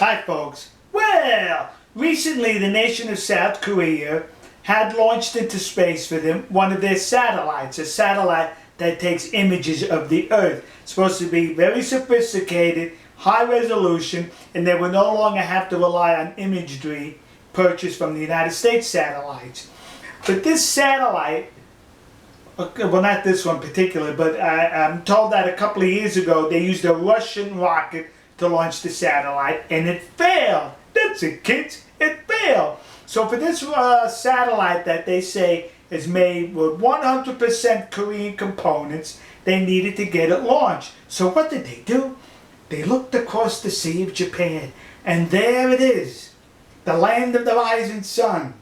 Hi folks. Well, recently the nation of South Korea had launched into space for them one of their satellites, a satellite that takes images of the Earth. It's supposed to be very sophisticated, high resolution, and they will no longer have to rely on imagery purchased from the United States satellites. But this satellite, well, not this one particularly, but I'm told that a couple of years ago they used a Russian rocket to launch the satellite, and it failed. That's it, kids. It failed. So for this satellite that they say is made with 100% Korean components, they needed to get it launched. So what did they do? They looked across the Sea of Japan, and there it is, the land of the rising sun,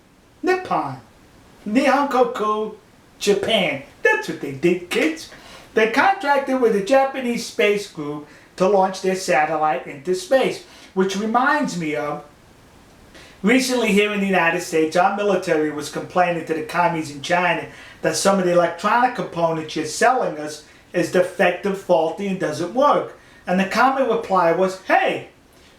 Nippon, Nihonkoku, Japan. That's what they did, kids. They contracted with the Japanese space group to launch their satellite into space, which reminds me of recently here in the United States, our military was complaining to the commies in China that some of the electronic components you're selling us is defective, faulty, and doesn't work. And the commie reply was, hey,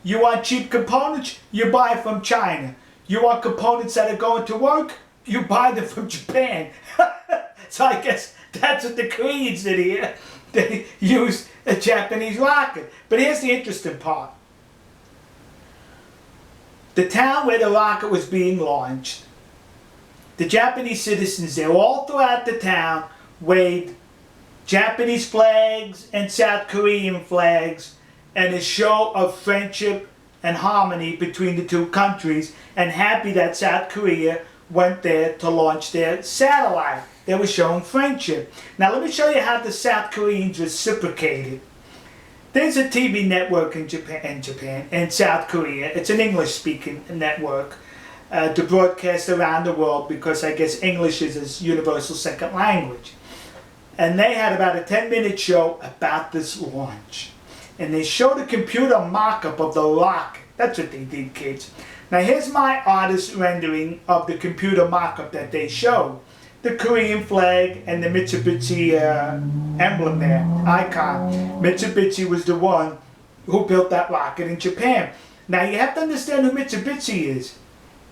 you want cheap components? You buy from China. You want components that are going to work? You buy them from Japan. So I guess that's what the Koreans did here. They used a Japanese rocket. But here's the interesting part. The town where the rocket was being launched, the Japanese citizens there all throughout the town waved Japanese flags and South Korean flags and a show of friendship and harmony between the two countries, and happy that South Korea went there to launch their satellite. They were showing friendship. Now let me show you how the South Koreans reciprocated. There's a TV network in Japan and South Korea. It's an English-speaking network to broadcast around the world because I guess English is a universal second language. And they had about a 10-minute show about this launch. And they showed a computer mock-up of the rocket. That's what they did, kids. Now here's my artist rendering of the computer mock-up that they showed. The Korean flag and the Mitsubishi emblem there, icon. Mitsubishi was the one who built that rocket in Japan. Now you have to understand who Mitsubishi is.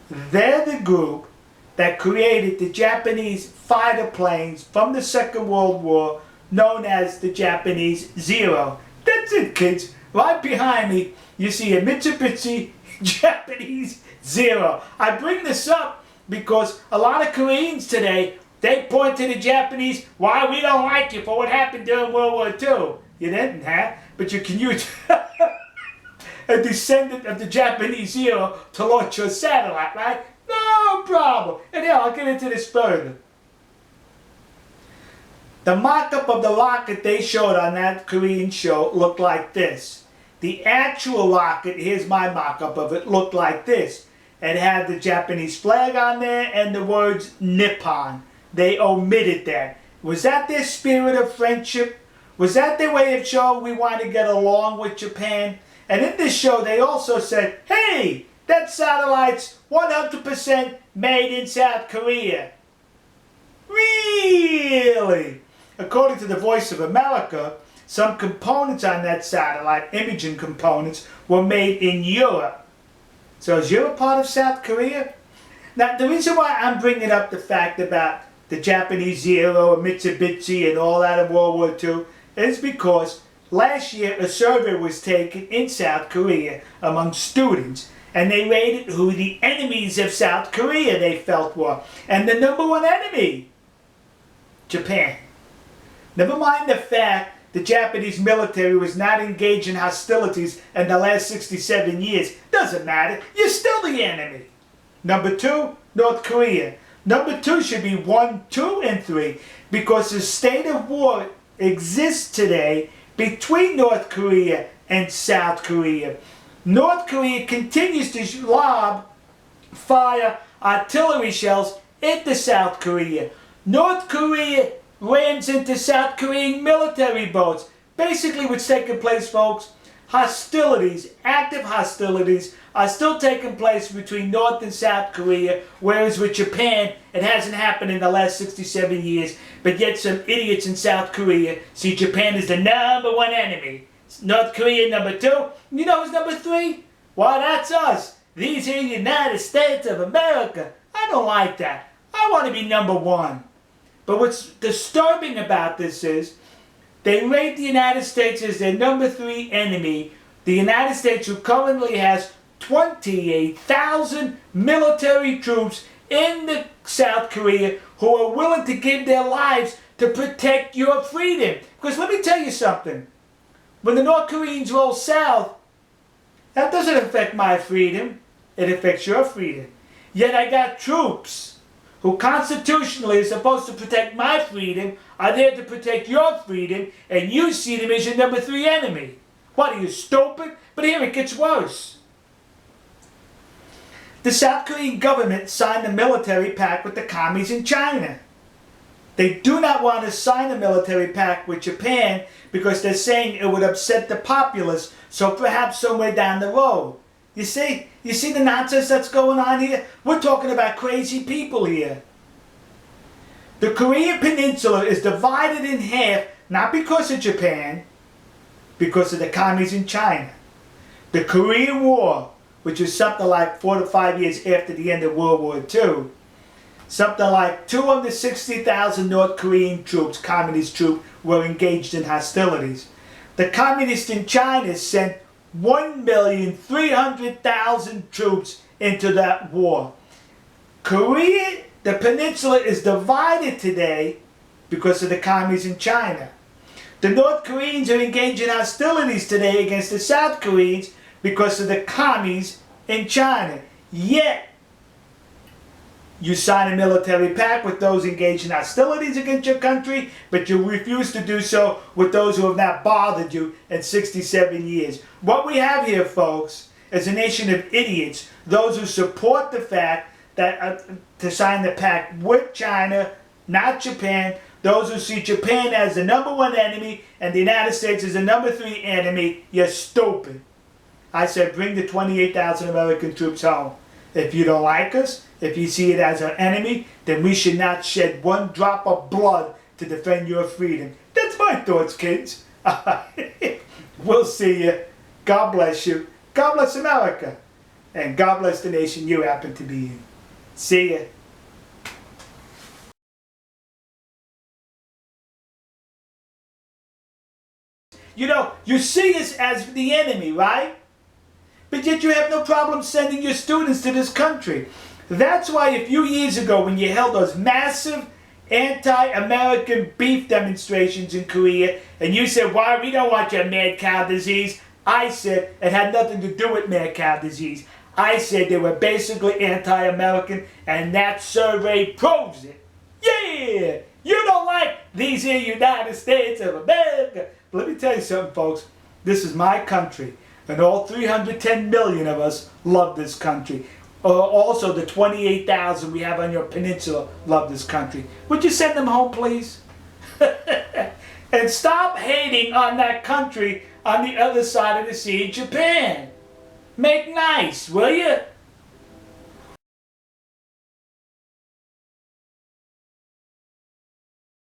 They're the group that created the Japanese fighter planes from the Second World War known as the Japanese Zero. That's it, kids. Right behind me you see a Mitsubishi Japanese Zero. I bring this up because a lot of Koreans today, they point to the Japanese, why we don't like you for what happened during World War II. You didn't, huh? But you can use a descendant of the Japanese Zero to launch your satellite, right? No problem. And here, I'll get into this further. The mock-up of the rocket they showed on that Korean show looked like this. The actual rocket, here's my mock-up of it, looked like this. It had the Japanese flag on there and the words Nippon. They omitted that. Was that their spirit of friendship? Was that their way of showing we want to get along with Japan? And in this show they also said, hey, that satellite's 100% made in South Korea. Really? According to the Voice of America, some components on that satellite, imaging components, were made in Europe. So is Europe part of South Korea? Now the reason why I'm bringing up the fact about the Japanese Zero and Mitsubishi and all that in World War II is because last year a survey was taken in South Korea among students, and they rated who the enemies of South Korea they felt were. And the number one enemy, Japan. Never mind the fact the Japanese military was not engaged in hostilities in the last 67 years. Doesn't matter. You're still the enemy. Number two, North Korea. Number two should be 1, 2, and 3 because the state of war exists today between North Korea and South Korea. North Korea continues to lob fire artillery shells into South Korea. North Korea rams into South Korean military boats. Basically what's taking place, folks, hostilities, active hostilities, are still taking place between North and South Korea, whereas with Japan, it hasn't happened in the last 67 years, but yet some idiots in South Korea see Japan as the number one enemy. North Korea number 2. You know who's number 3? Why, that's us. These here United States of America. I don't like that. I want to be number one. But what's disturbing about this is they rate the United States as their number 3 enemy. The United States, who currently has 28,000 military troops in the South Korea who are willing to give their lives to protect your freedom. Because let me tell you something. When the North Koreans roll south, that doesn't affect my freedom. It affects your freedom. Yet I got troops who constitutionally are supposed to protect my freedom, are there to protect your freedom, and you see them as your number 3 enemy. What, are you stupid? But here it gets worse. The South Korean government signed a military pact with the commies in China. They do not want to sign a military pact with Japan because they're saying it would upset the populace, so perhaps somewhere down the road. You see the nonsense that's going on here? We're talking about crazy people here. The Korean Peninsula is divided in half, not because of Japan, because of the commies in China. The Korean War, which is something like 4 to 5 years after the end of World War II, something like 260,000 North Korean troops, communist troops, were engaged in hostilities. The communists in China sent 1,300,000 troops into that war. Korea, the peninsula, is divided today because of the commies in China. The North Koreans are engaged in hostilities today against the South Koreans because of the commies in China. Yet, you sign a military pact with those engaged in hostilities against your country, but you refuse to do so with those who have not bothered you in 67 years. What we have here, folks, is a nation of idiots, those who support the fact that to sign the pact with China, not Japan, those who see Japan as the number 1 enemy and the United States as the number 3 enemy. You're stupid. I said bring the 28,000 American troops home. If you don't like us, if you see it as an enemy, then we should not shed one drop of blood to defend your freedom. That's my thoughts, kids. We'll see you. God bless you. God bless America. And God bless the nation you happen to be in. See ya. You know, you see us as the enemy, right? But yet you have no problem sending your students to this country. That's why a few years ago when you held those massive anti-American beef demonstrations in Korea, and you said, why, we don't want your mad cow disease. I said it had nothing to do with mad cow disease. I said they were basically anti-American, and that survey proves it. Yeah! You don't like these here United States of America. But let me tell you something, folks. This is my country. And all 310 million of us love this country. Also, the 28,000 we have on your peninsula love this country. Would you send them home, please? And stop hating on that country on the other side of the sea, Japan. Make nice, will you?